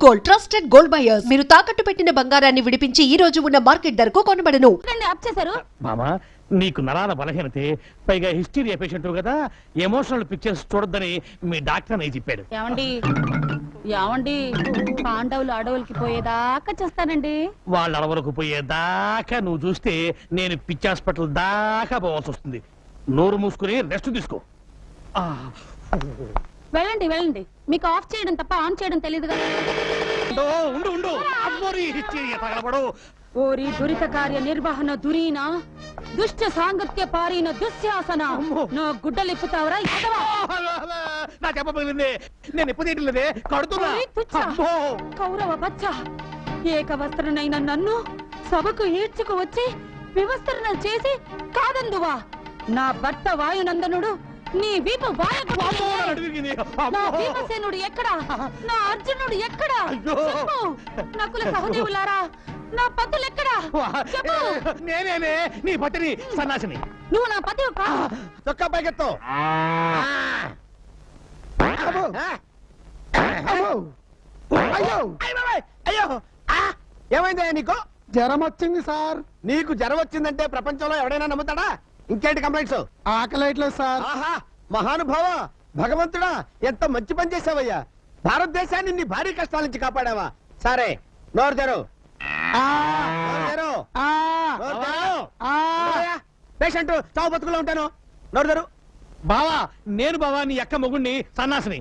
Gold, trusted gold buyers. మీరు తాకట్టు పెట్టిన బంగారాన్ని విడిపించి ఈ రోజు ఉన్న మార్కెట్ ధరకు కొనబడను. మామా, నీకు నరాల బలహీనతే, పైగా హిస్టీరియా పేషెంట్ కదా, ఎమోషనల్ పిక్చర్స్ చూడొద్దని మీ డాక్టర్ అని చెప్పాడు. ఏమండి పాండవులు అడవులకి పోయేదాకా చేస్తానండి. వాళ్ళ అడవులకు పోయేదాకా నువ్వు చూస్తే నేను పిచ్చి హాస్పిటల్ దాకా పోవాల్సి వస్తుంది. నోరు మూసుకుని రెస్ట్ తీసుకో. వెళ్ళండి వెళ్ళండి, మీకు ఆఫ్ చేయడం తప్ప ఆన్ చేయడం తెలియదు కదా. ఓరి దురిత కార్య నిర్వహణ దురీన దుష్ట సాంగత్య పారీన దుశ్శాసన నా గుడ్డలిప్పుతావరా? నా చెప్పబోయింది నేను ఎప్పుడు తీయట్లేదే, కడుతున్నా. కౌరవ బచ్చ, ఏక వస్త్రనైన నన్ను సభకు ఈడ్చుకు వచ్చి వివస్త్రణ చేసి కాదందువా? నా భర్త వాయునందనుడు నీ వీపు నా భీమసేనుడు ఎక్కడా? నా అర్జునుడు ఎక్కడా? నకుల సహదేవులారా, నా పతులు ఎక్కడా? నేనే నీ పతిని, సన్నాసిని. నువ్వు నా పతి చొక్కా పైకెత్తు. అయ్యో, ఏమైందా నీకు? జ్వరం వచ్చింది సార్. నీకు జ్వరం వచ్చిందంటే ప్రపంచంలో ఎవడైనా నమ్ముతాడా? ఇంకేంటి కంప్లైంట్స్? ఆకలేట్లేదు సార్. ఆహా, మహానుభావ, భగవంతుడా, ఎంత మంచి పని చేసావయ్యా. భారతదేశాన్ని నీ భారీ కష్టాల నుంచి కాపాడావా? సరే, నోరు తెరు. పేషెంట్ చావు బతుకులో ఉంటాను. నోరు తెరు. బావా, నేను బావా నీ అక్క మొగుణ్ణి, సన్నాసిని.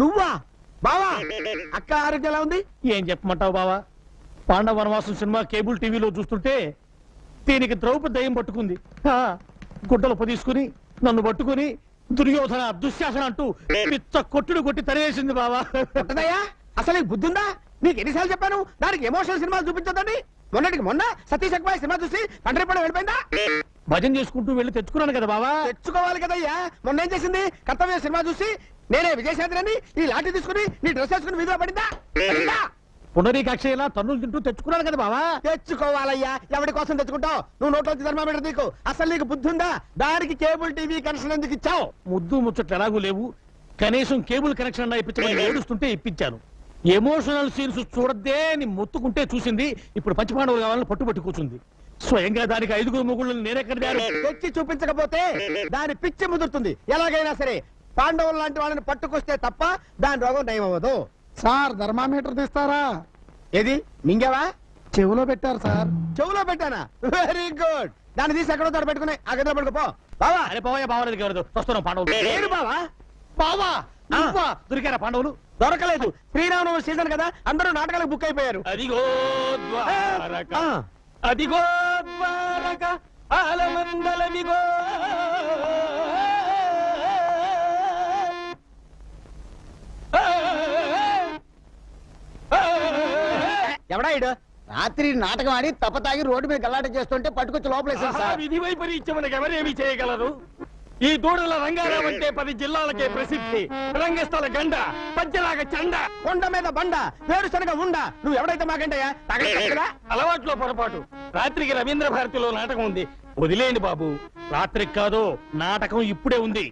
నువ్వా బావా? అక్క ఆరోగ్యం ఎలా ఉంది? ఏం చెప్పమంటావు బావా? పాండవ వనవాసం సినిమా కేబుల్ టీవీలో చూస్తుంటే దీనికి ద్రౌపది దయ్యం పట్టుకుంది. గుడ్డలు పొదీసుకుని నన్ను పట్టుకుని దుర్యోధన దుశ్శాసన అంటూ పిచ్చ కొట్టుడు కొట్టి తరివేసింది బావా. ఉంటదయ్యా, అసలు నీకు బుద్ధి ఉందా? నీకు ఎన్నిసార్లు చెప్పాను దానికి ఎమోషనల్ సినిమాలు చూపించొద్దని? మొన్నటికి మొన్న సతీష్ అక్బాయ్ సినిమా చూసి పండ్రిపడ వెళ్ళిపోయిందా? భజన చేసుకుంటూ వెళ్ళి తెచ్చుకున్నాను కదా బావా. తెచ్చుకోవాలి కదయ్యా. మొన్న ఏం చేసింది? కర్తవ్య సినిమా చూసి నేనే విజయశాంతిని ఈ లాఠీ తీసుకుని నీ డ్రెస్ వేసుకుని వీధిలో పడిందా? పునరీకాక్షలా తన్నులు తింటూ తెచ్చుకున్నాను కదా బావా. తెచ్చుకోవాలయ్యా. ఎవరి కోసం తెచ్చుకుంటావు? నువ్వు నోట్లోంచి ధర్మామీటర్ నీకు అసలు నీకు బుద్ధి ఉందా? దానికి కేబుల్ టీవీ కనెక్షన్ ఎందుకు ఇచ్చావు? ముద్దు ముచ్చట్లు ఎలాగూ లేవు, కనీసం కేబుల్ కనెక్షన్ అన్నా ఇప్పించమని ఏడుస్తుంటే ఇప్పించాను. ఎమోషనల్ సీన్స్ చూడద్దే అని మొత్తుకుంటే చూసింది. ఇప్పుడు పంచపాండవులు కావాలని పట్టుబట్టి కూర్చుంది. స్వయంగా దానికి 5 మొగుళ్ళు నేనెక్కడ తెచ్చి చూపించకపోతే దాని పిచ్చి ముదురుతుంది. ఎలాగైనా సరే పాండవులు లాంటి వాళ్ళని పట్టుకొస్తే తప్ప దాని రోగం నయం అవ్వదు. సార్ థర్మామీటర్ తీస్తారా? ఏది మింగావా? చెవులో పెట్టారు సార్. చెవులో పెట్టానా? Very good. దాన్ని తీసి ఎక్కడో తోట పెట్టుకుని ఆ గదిలో పడుకోపో. బావా, అరే బావయ్య, బావలేదు ఎవరు వస్తున్నాం పాండవులు. ఏడు బావా? బావా దొరికారా పాండవులు? దొరకలేదు. శ్రీరామనవమి సీజన్ కదా, అందరూ నాటకాలకు బుక్ అయిపోయారు. అదిగో ద్వారక, అదిగో ద్వారక, ఆలమందలమిగో. ఎవడా ఇడు? రాత్రి నాటకం ఆడి తప్పతాగి రోడ్డు మీద గల్లాట చేస్తుంటే పట్టుకొచ్చి లోపలేసారు సార్. విధి వైపరీత్యం మనకు ఎవరేమి చేయగలరు? ఈ దూడల రంగారావు అంటే 10 జిల్లాలకే ప్రసిద్ధి. రంగస్థల గండ, పద్యలాగా చండ, కొండ మీద బండ, వేరుశనగ ఉండ. నువ్వు ఎవడైతే మాకంటయ్యా? అలవాట్లో పొరపాటు. రాత్రికి రవీంద్ర భారతిలో నాటకం ఉంది, వదిలేయండి బాబు. రాత్రికి కాదు, నాటకం ఇప్పుడే ఉంది.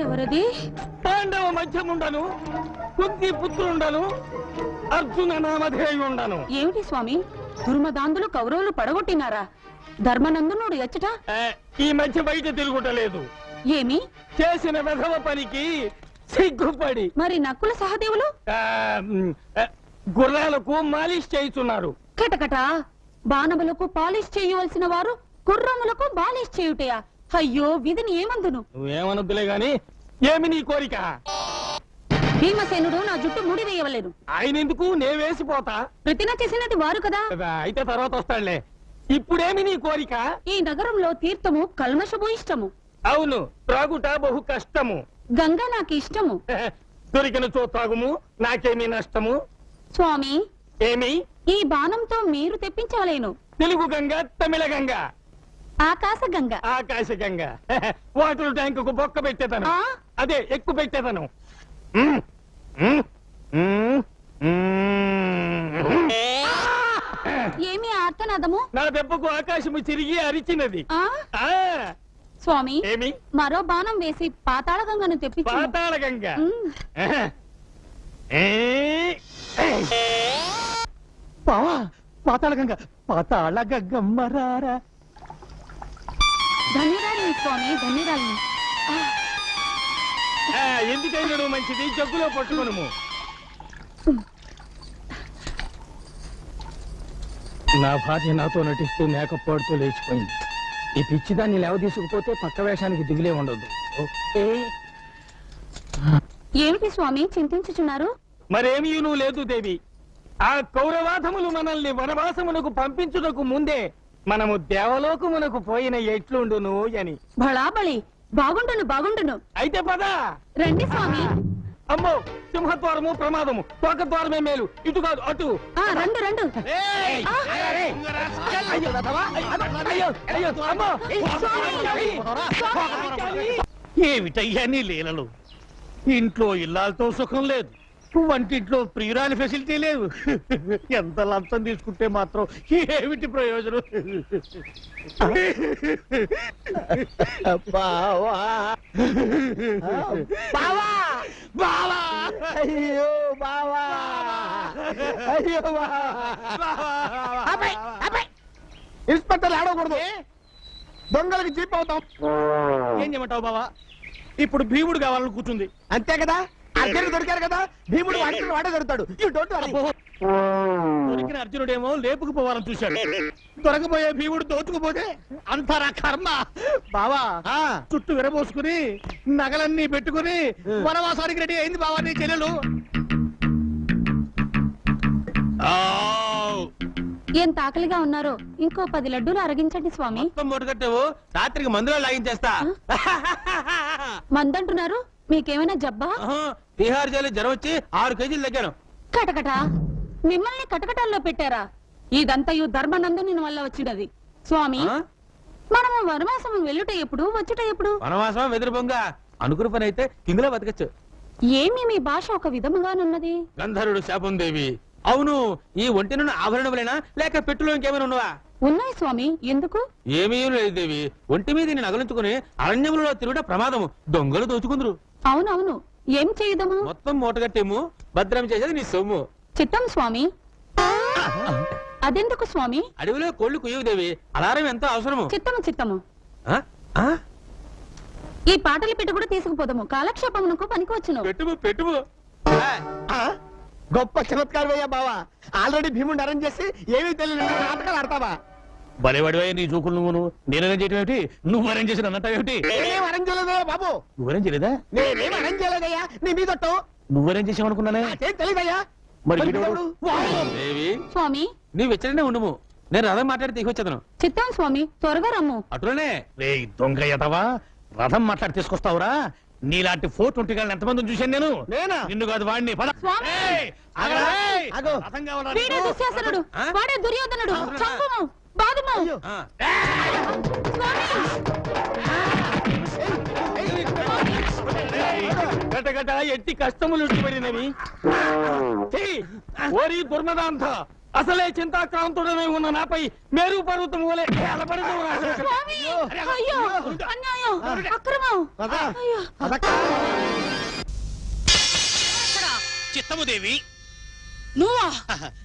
ఎవరది? పాండవ మధ్యముండను, కుంతి పుత్రుండను, అర్జున నామధేయుండను. ఏమిటి స్వామి, దుర్మదాంధులు కౌరవులు పడగొట్టినారా? ధర్మనందనుడు ఎచ్చట ఈ మధ్య బయట తిరుగుటలేదు. ఏమి చేసిన వెధవ పనికి సిగ్గుపడి. మరి నకుల సహదేవులు గుర్రాలకు మాలిష్ చేయుచున్నారు. కటకట, బాణములకు పాలిష్ చేయవలసిన వారు గుర్రములకు బాలిష్ చేయుటయా? అయ్యో, విధిని ఏమందును? నువ్వేమనొద్దులే గాని ఏమి నీ కోరిక? భీమసేనుడు నా జుట్టు ముడి వేయవలేను. ఆయన ఎందుకు? నే వేసిపోతా. ప్రతిన చేసినది వారు కదా. అయితే తర్వాత వస్తాడులే. ఇప్పుడేమి నీ కోరిక? ఈ నగరంలో తీర్థము కల్మషము ఇష్టము. అవును, త్రాగుట బహు కష్టము. గంగ నాకు ఇష్టము. దొరికిన చో త్రాగుము, నాకేమీ నష్టము. స్వామి, ఏమి? ఈ బాణంతో మీరు తెప్పించవలేను. తెలుగు గంగ, తమిళ గంగ, ఆకాశ గంగ. ఆకాశ గంగ. వాటర్ ట్యాంకు బొక్క పెట్టేతను, అదే ఎక్కువ పెట్టేతను. ఏమి ఆర్తనాదము నా దెబ్బకు ఆకాశము తిరిగి అరిచినది. ఆ ఆ స్వామి ఏమి మరో బాణం వేసి పాతాళ గంగను తెప్పించు పాతాళ గంగ. బావా పాతాళ గంగ, పాతాళ గంగమ్మరారా. ధన్యురాలిని స్వామి ధన్యురాలిని ఎందుకైనా నువ్వు మంచిది, జగ్గులో పట్టుకొనుము. నా భార్య నాతో నటిస్తూ మేకప్ పాడుతూ లేచిపోయింది. ఈ పిచ్చిదాన్ని లేవ తీసుకుపోతే పక్క వేషానికి దిగులే ఉండదు. ఏమిటి స్వామి చింతించుచున్నారు మరేమీ నువ్వు లేదు దేవి. ఆ కౌరవాధములు మనల్ని వనవాసమునకు పంపించుటకు ముందే మనము దేవలోకమునకు పోయిన ఎట్లుండును అని. బళాబళి బాగుండును బాగుండును అయితే పదా. రండి స్వామి అమ్మో, సింహద్వారము ప్రమాదము, తోక ద్వారమే మేలు, ఇటు కాదు అటు. రండు రండు ఏమిటయ్యా నీ లీలలు? ఇంట్లో ఇల్లాలతో సుఖం లేదు, వంటింట్లో ప్రియురాలి ఫెసిలిటీ లేదు. ఎంత లంచం తీసుకుంటే మాత్రం ఏమిటి ప్రయోజనం? బావా బావా బావా! అయ్యో బావా అయ్యో ఇన్స్పెక్టర్ ఆడకూడదు, దొంగలకి జీప్ అవుతాం. ఏం చేయమంటావు బావా? ఇప్పుడు భీముడు కావాలని కూర్చుంది. అంతే కదా, అర్జునుడు దొరికారు కదా, భీముడు వాడే దొరుకుతాడు. You don't worry. దొరికిన అర్జునుడేమో లేపుకుపోవాలని చూశాడు, దొరకపోయే భీముడు దోచుకుపోతే అంతరా కర్మ. బావా చుట్టూ విరబోసుకుని నగలన్నీ పెట్టుకుని వనవాసానికి రెడీ అయింది బావా నీ చెల్లెలు. ఎంత ఆకలిగా ఉన్నారో ఇంకో 10 లడ్డూలు అరగించండి స్వామి కట్టావు, రాత్రికి మందులో లాగించేస్తా. మందంటున్నారు, మీకేమైనా జబ్బా బీహార్ జైలు జ్వరం వచ్చి 6 కేజీలు తగ్గాను. కటకట మిమ్మల్ని కటకటాల్లో పెట్టారా? ఇదంతయు ధర్మనందుని వల్ల వచ్చినది స్వామి. మనము వనవాసము వెళ్ళుట ఎప్పుడు వచ్చుట ఎప్పుడు? వనవాసం వెదురు బొంగ, అనుకున్న పని అయితే కిందలో బతకచ్చు. ఏమి మీ భాష ఒక విధముగానున్నది? గంధర్వుడు శాపం దేవి. అవును, ఈ ఒంటి నుండి ఆభరణములేనా లేక పెట్టులో ఇంకేమైనా ఉన్నవా? ఉన్నాయి స్వామి, ఎందుకు? ఏమీ లేదు దేవి, ఒంటి మీద నేను నగలించుకుని అరణ్యములలో తిరుగుట ప్రమాదము, దొంగలు దోచుకుందరు. అవునవును, ఏం చేయదము? మొత్తం మూటగట్టేము, భద్రం చేసేది నీ సొమ్ము. చిత్తం స్వామి. అదెందుకు స్వామి? అడవిలో కోళ్లు కుయ్యవు దేవి, అలారం ఎంతో అవసరము. చిత్తము చిత్తము. ఆ? ఆ? ఈ పాటల పెట్టు కూడా తీసుకుపోదాము, కాలక్షేపమునకు పనికొచ్చును. పెట్టుము పెట్టుము. గొప్ప చమత్కారం అయ్యా బావా, ఆల్రెడీ భీముడిని అరేంజ్ చేసి ఏమీ తెలియదు నాటకాలు ఆడతావా? బలేవాడివే నీ చూకులు నువ్వును. నేను అరేంజ్ చేయటం ఏమిటి, నువ్వు అరేంజ్ చేసిన అన్నట్టేమిటి? నేనేం అరేంజ్ చేయలేదయ్యా బాబు, నువ్వు అరేంజ్ చేయలేదా? నేనేం అరేంజ్ చేయలేదయ్యా, నీ మీదొట్టు నువ్వు అరేంజ్ చేసావనుకున్నానే. నాకేం తెలియదయ్యా. మరి వీడెవడు? దేవి స్వామి నీవు వెచ్చడనే ఉండుము, నేను రథం మాట్లాడి తీసుకొచ్చేదను. చిత్తం స్వామి, త్వరగా రమ్ము. అటులోనే రే దొంగ ఎదవా, రథం మాట్లాడి తీసుకొస్తావురా? నీలాంటి 420 గాళ్ళని ఎంతమందిని చూశాను నేను. నేనా? నిన్ను కాదు వాడిని. పద. స్వామి! ఏయ్, ఆగరా, ఏయ్. ఆగు. రథం కావాలా వీడే నీకు? దుశ్శాసనుడు, ఆ? వాడే దుర్యోధనుడు. చంపుము, బాదుము. ఆ. గటగట ఎట్టి కష్టములు పడినవి. ఓరి దుర్మదాంత, అసలే చింతాక్రాంతుడమే ఉన్న నాపై మేరు పర్వతం వలె అలపడదు. స్వామి! అయ్యో, అన్యాయం, అక్రమం. అయ్యో. చిత్తముదేవి, నువ్వా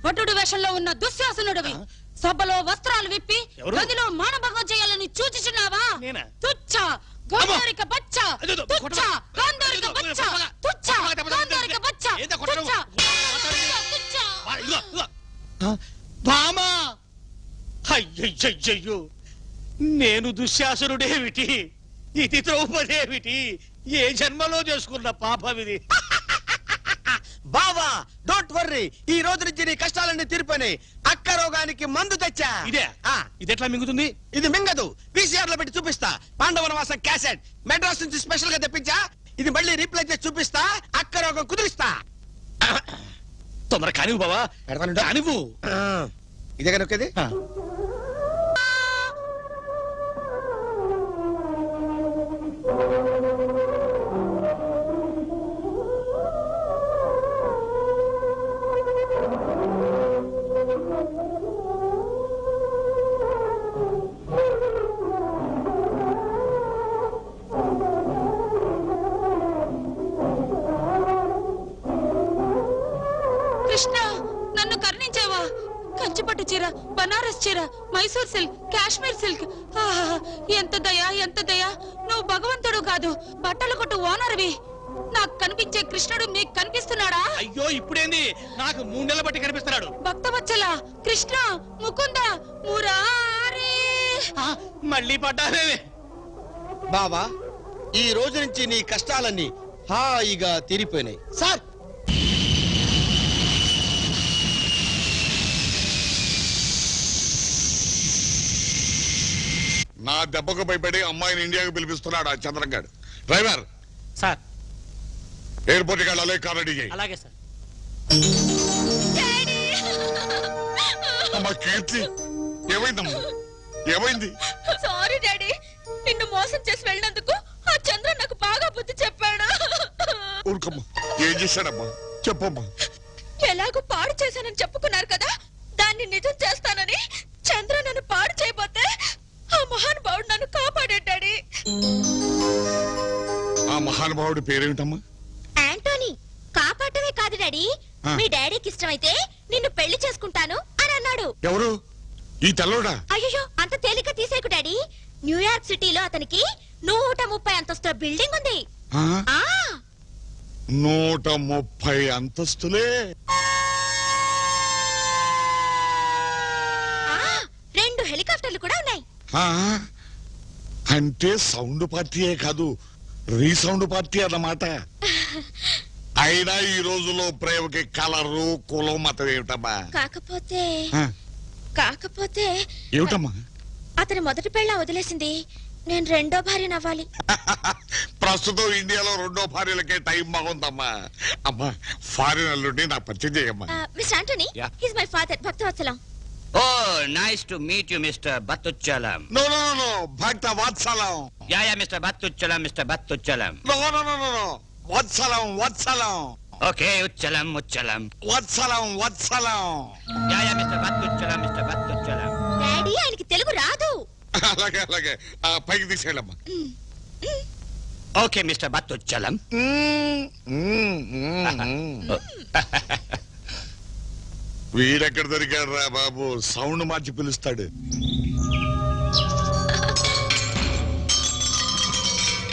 భటుడు వేషంలో ఉన్న దుశ్శాసనుడివి? సభలో వస్త్రాలు విప్పి ఎవరు? గదిలో మానభంగం చేయాలని చూచిచున్నావా? నేనా? తుచ్చ గాంధారిక బచ్చ, అదేదో, తుచ్చ కొట్టమా. గాంధారిక అదేదో, బచ్చ, కొట్టమా. తుచ్చ గాంధారిక బచ్చ, ఏందో కొట్టడం? తుచ్చ. భామా, అయ్యయ్యయ్యో, నేను దుశ్శాసనుడేమిటి, ఇది ద్రౌపదేమిటి, ఏ జన్మలో చేసుకున్న పాపమిది. బావా డోంట్ వర్రీ, ఈ రోజు నుంచి నీ కష్టాలన్నీ తీరిపోయినాయి. అక్క రోగానికి మందు తెచ్చా. ఇదే ఆ, ఇది ఎట్లా మింగుతుంది? ఇది మింగదు, విసిఆర్ లో పెట్టి చూపిస్తా. పాండవనవాసం క్యాసెట్ మెడ్రాస్ నుంచి స్పెషల్ గా తెప్పించా. ఇది మళ్ళీ రీప్లే చేసి చూపిస్తా, అక్క రోగం కుదిరిస్తా. తొందర కానివ్వు బావా, కానివ్వు. ఇదే కనుకది. బెనారస్ చీర, మైసూర్ సిల్క్, కాశ్మీర్ సిల్క్. ఆహా, ఎంత దయ, ఎంత దయ. నువ్వు భగవంతుడు కాదు, బట్టల కొట్టు ఓనర్వి. నాకు కనిపించే కృష్ణుడు నీకు కనిపిస్తున్నాడా? అయ్యో ఇప్పుడేంది, నాకు 3 నెలల బట్టి కనిపిస్తున్నాడు. భక్తవత్సల, కృష్ణ, ముకుంద, మురారి. మళ్ళీ పడ్డానే. బావా, ఈ రోజు నుంచి నీ కష్టాలన్నీ హాయిగా తీరిపోయినాయి. సార్, నా దెబ్బకు భయపడి అమ్మాయిని ఇండియాకు పిలిపిస్తున్నాడు ఆ చంద్రంగాడు. డ్రైవర్, సార్ ఎయిర్పోర్ట్కి వెళ్ళాలి, కార్ రెడీ చేయి. అలాగే సార్. అమ్మా కీర్తి, ఏమైందమ్మా, ఏమైంది? సారీ డాడీ, నిన్ను మోసం చేసి వెళ్ళినందుకు ఆ చంద్ర నాకు బాగా బుద్ధి చెప్పాడు. ఊరుకమ్మా, ఏం చేశాడమ్మా, చెప్పమ్మా. ఎలాగో పాడు చేశానని చెప్పుకున్నారు కదా, దాన్ని నిజం చేస్తానని చంద్ర నన్ను పాడు చేయబోతే ఆ మహానుభావుడు నన్ను కాపాడాడు డాడీ. ఆ మహానుభావుడి పేరేమిటమ్మా? యాంటోనీ. కాపాడటమే కాదు డాడీ, ఆ. మీ డాడీకి ఇష్టమైతే నిన్ను పెళ్లి చేసుకుంటాను అని అన్నాడు. ఎవరు? ఈ తెల్లోడా? అయ్యో, అంత తేలిక తీసేకు డాడీ. న్యూయార్క్ సిటీలో అతనికి 130 అంతస్తుల బిల్డింగ్ ఉంది. ఆ? ఆ 130 అంతస్తులే? ఆ 2 హెలికాప్టర్లు కూడా ఉన్నాయి. ఆ? అంటే సౌండ్ పార్టీయే కాదు, రీసౌండ్ పార్టీ అన్నమాట. అయినా ఈ రోజులో ప్రేమకి కలరు కులం మతం ఏమిటమ్మా? కాకపోతే ఆ, కాకపోతే ఏమిటమ్మా? అతని మొదటి పెళ్ళ వదిలేసింది, నేను రెండో భార్యను అవ్వాలి. ప్రస్తుతం ఇండియాలో 2వ భార్యలకే టైం బాగుందమ్మా. అమ్మా, ఫారిన్ అల్లుడిని నాకు పరిచయం చేయమ్మా. Mister Antony, Yeah. He's my father Bhaktavatsalam. Oh, nice to meet you, Mr. Battuchalam. No no no no, Bhakta Vatsalam. Yeah, Mr. Battuchalam, Mr. Battuchalam. No no no no no, Vatsalam Vatsalam. Okay, Uchalam, Uchalam. Vatsalam Vatsalam. Yeah, Mr. Battuchalam, Mr. Battuchalam. Daddy, ఆయనకి తెలుగు రాదు. అలాగే అలాగే, ఆ, పైకి తీసుకెళ్ళమ్మా. Okay, Mr. Battuchalam. వీడెక్కడ దొరికాడు రా బాబు, sound మార్చి పిలుస్తాడు.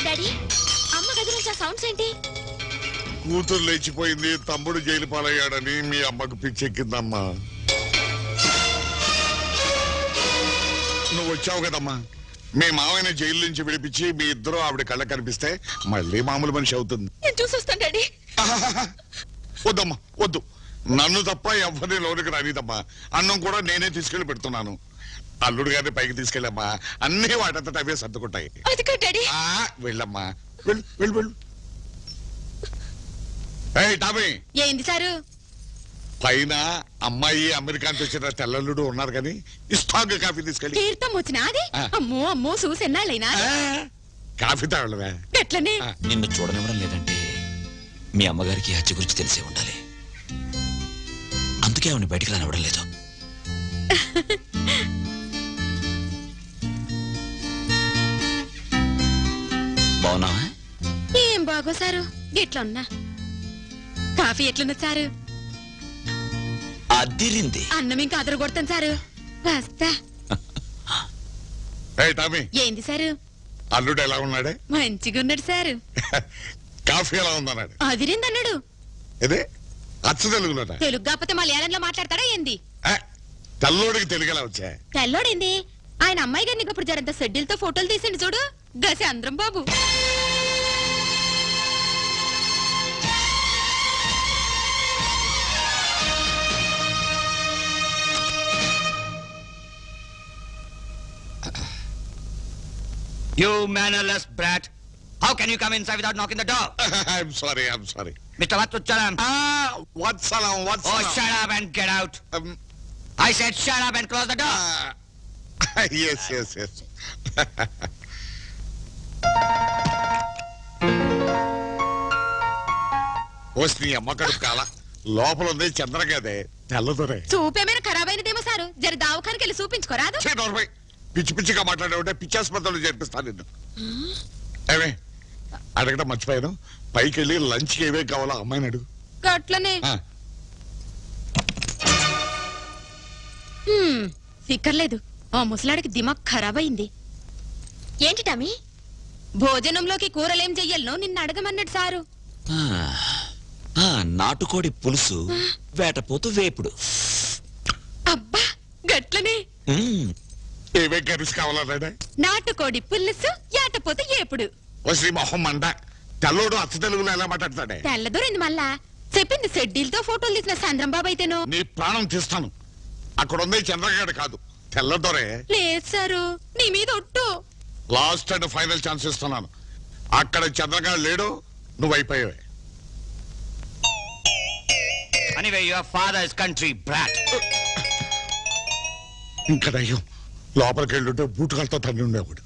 Daddy, అమ్మ గది నుంచి ఆ సౌండ్స్ ఏంటి? కూతురు లేచిపోయింది, తమ్ముడు జైలు పాలయ్యాడని మీ అమ్మకు పిచ్చెక్కిందమ్మా. నువ్వు వచ్చావు కదమ్మా, మీ మావయ్యని జైలు నుంచి విడిపించి మీ ఇద్దరు ఆవిడ కళ్ళ కనిపిస్తే మళ్ళీ మామూలు మనిషి అవుతుంది. నేను చూసొస్తాను డాడీ. వద్దమ్మా వద్దు, నన్ను తప్ప ఎవరిని లోనికి రానిదమ్మా. అన్నం కూడా నేనే తీసుకెళ్లి పెడుతున్నాను. అల్లుడు గారిని పైకి తీసుకెళ్ళమ్మా, అన్ని వాటంతట అవే సర్దుకుంటాయి. అది కాదు డాడీ. ఆ, వెళ్ళమ్మా, వెళ్ళు వెళ్ళు వెళ్ళు. ఏయ్ టామీ, ఏంది సారు? పైన అమ్మాయి అమెరికా నుంచి వచ్చిన తెల్లల్లుడు ఉన్నారు కానీ ఇస్తాంగ్ కాఫీ తీసుకెళ్ళి. తీర్థం వచ్చినాది? ఆ. అమ్మో అమ్మో, చూసెన్నాళ్ళైనా ఆ, కాఫీ తాగలవే. ఎట్లనే? నిన్ను చూడనివ్వడం లేదంటే మీ అమ్మగారికి ఈ హత్య గురించి తెలిసే ఉండాలి. అందుకే ఆవిడ బయటికి రానివ్వడం లేదు. బాగున్నావా? ఏం బాగో సారు, గిట్లున్నా. కాఫీ ఎట్లున్నా సారు? అదిరింది. అన్నం ఇంకా అదరు కొడతాను సారు. వస్తా. ఏయ్ టామీ, ఏంది సారు? అల్లుడు ఎలా ఉన్నాడే? మంచిగున్నాడు సారు. కాఫీ ఎలా ఉందన్నాడు? అదిరిందన్నాడు. ఇదే అచ్చ తెలుగులోట. తెలుగు కాకపోతే మలయాళంలో మాట్లాడతాడా ఏంది? ఆ, తెల్లోడికి తెలుగు ఎలా వచ్చా? తెల్లోడేంది? ఆయన అమ్మాయి గారిని ఇప్పుడు జరంత షెడ్యూల్తో ఫోటోలు తీసిండు చూడు, గసి అందరం బాబు. You mannerless brat. How can you come inside without knocking the door? I'm sorry, I'm sorry. Mr. Battuchalam. Vatsalam Oh, Vatsalam. shut up and get out. I said shut up and close the door. Yes yes yes. వస్తే నీ అమ్మ కడుపు కాల లోపల ఉంది చంద్రగదే తెల్లదొరే. చూపేమైనా ఖరాబ్ అయినదేమో sir, జర దావఖానికి వెళ్ళి చూపించుకోరాదు? పిచ్చి పిచ్చిగా మాట్లాడే పిచ్చాసుపత్రులు చేర్పిస్తాను నిన్ను. ఏమే అడగడం మర్చిపోయాను, పైకి వెళ్ళి లంచ్కి ఏవే కావాలో అమ్మాయిని అడుగు. గట్లనే. ఆ, ఫిక్కర్లేదు, ఆ ముసలాడికి దిమాగ్ ఖరాబ్ అయింది. ఏంటి టామీ? భోజనంలోకి కూరలేం చెయ్యాలనో నిన్ను అడగమన్నాడు సారు. ఆ, ఆ, నాటుకోడి పులుసు, వేటపోతు వేపుడు. అబ్బా గట్లనే. మ్మ్. ఏమే కర్రీస్ కావాలన్నాడా? నాటుకోడి పులుసు, యాటపోతే ఏపుడు. ఓ శ్రీ మొహం మండ, తెల్లోడు అచ్చ తెలుగులో ఎలా మాట్లాడతాడే? తెల్లదొరింది మళ్ళా. చెప్పింది షెడ్యూల్తో ఫోటోలు తీసిన చంద్రం బాబు అయితేనో. నీ ప్రాణం తీస్తాను. అక్కడ ఉంది చంద్రగాడు కాదు, తెల్లదొరే. లేదు సారు, నీ మీద ఒట్టు. లాస్ట్ అండ్ ఫైనల్ ఛాన్స్ ఇస్తున్నాను. అక్కడ చంద్రగాడు లేడు, నువ్వు అయిపోయావే. Anyway, your father is country brat. ఇంకా దయ్యం లోపలికి వెళ్ళుంటే బూటుకాలతో తన్ని ఉండేవాడు.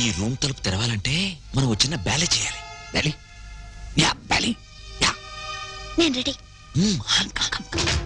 ఈ రూమ్ తలుపు తెరవాలంటే మనం వచ్చిన బ్యాలే చేయాలి. Belly, yeah belly, yeah. నేను రెడీ. మ్మ్, కమ్, కమ్, కమ్, కమ్.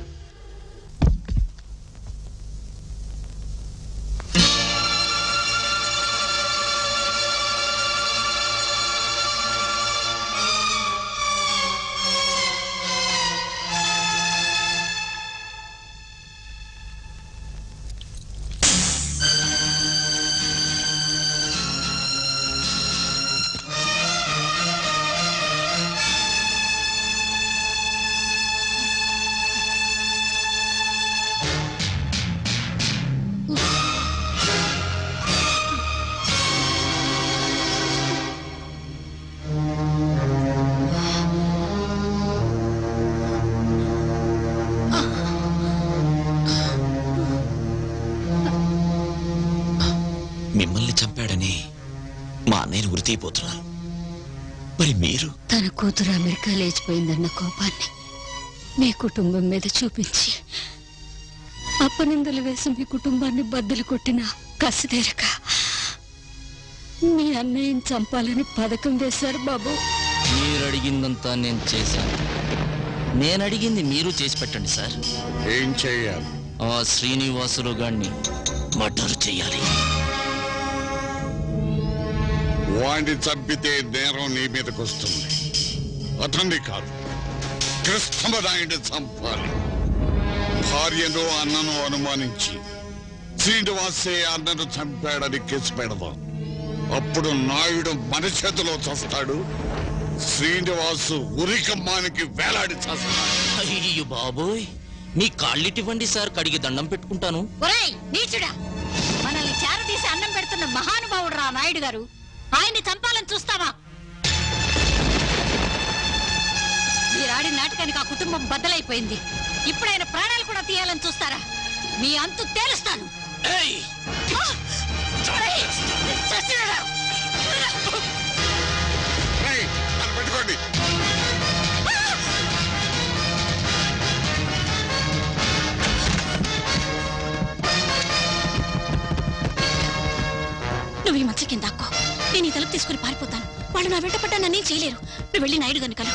మిమ్మల్ని చంపాడని మా అన్నయ్యను ఉరి తీయబోతున్నారు. మరి మీరు? తన కూతురు అమెరికా లేచిపోయిందన్న కోపాన్ని మీ కుటుంబం మీద చూపించి అప్పనిందలు వేసి మీ కుటుంబాన్ని బద్దలు కొట్టిన కసిదేరక మీ అన్నయ్యని చంపాలని పథకం వేశారు బాబు. మీరు అడిగిందంతా నేను చేశాను. నేను అడిగింది మీరు చేసి పెట్టండి సార్. ఏం చెయ్యాలి? ఆ శ్రీనివాసులు గారిని మర్డర్ చెయ్యాలి. వాడిని చంపితే నేరం నీ మీదకి వస్తుంది. అతన్ని కాదు, కృష్ణమరాయుడిని చంపాలి. భార్యను అన్నను అనుమానించి శ్రీనివాసే అన్నను చంపాడని కేసు పెడదాం. అప్పుడు నాయుడు మన చేతిలో చస్తాడు, శ్రీనివాసు ఉరికమ్మానికి వేలాడి చస్తాడు. అయ్యో బాబోయ్, మీ కాళ్ళిటివ్వండి సార్, కడిగి దండం పెట్టుకుంటాను. ఒరేయ్ నీచుడా, మనల్ని చేరదీసి అన్నం పెడుతున్న మహానుభావుడు రా నాయుడు గారు. ఆయన్ని చంపాలని చూస్తావా? మీరాడిన నాటకానికి ఆ కుటుంబం బద్దలైపోయింది. ఇప్పుడు ఆయన ప్రాణాలు కూడా తీయాలని చూస్తారా? మీ అంతు తేలుస్తాను. ఏయ్! ఒరేయ్, చచ్చినాడా? ఏయ్, నన్ను పెట్టుకోండి. నువ్వు ఈ మచ్చ కింద అక్కో. నేను ఈ తలుపు తీసుకుని పారిపోతాను. వాళ్ళు నా వెంట పడ్డా నన్నేం చేయలేరు. నువ్వు వెళ్ళి నాయుడు గనుకలు.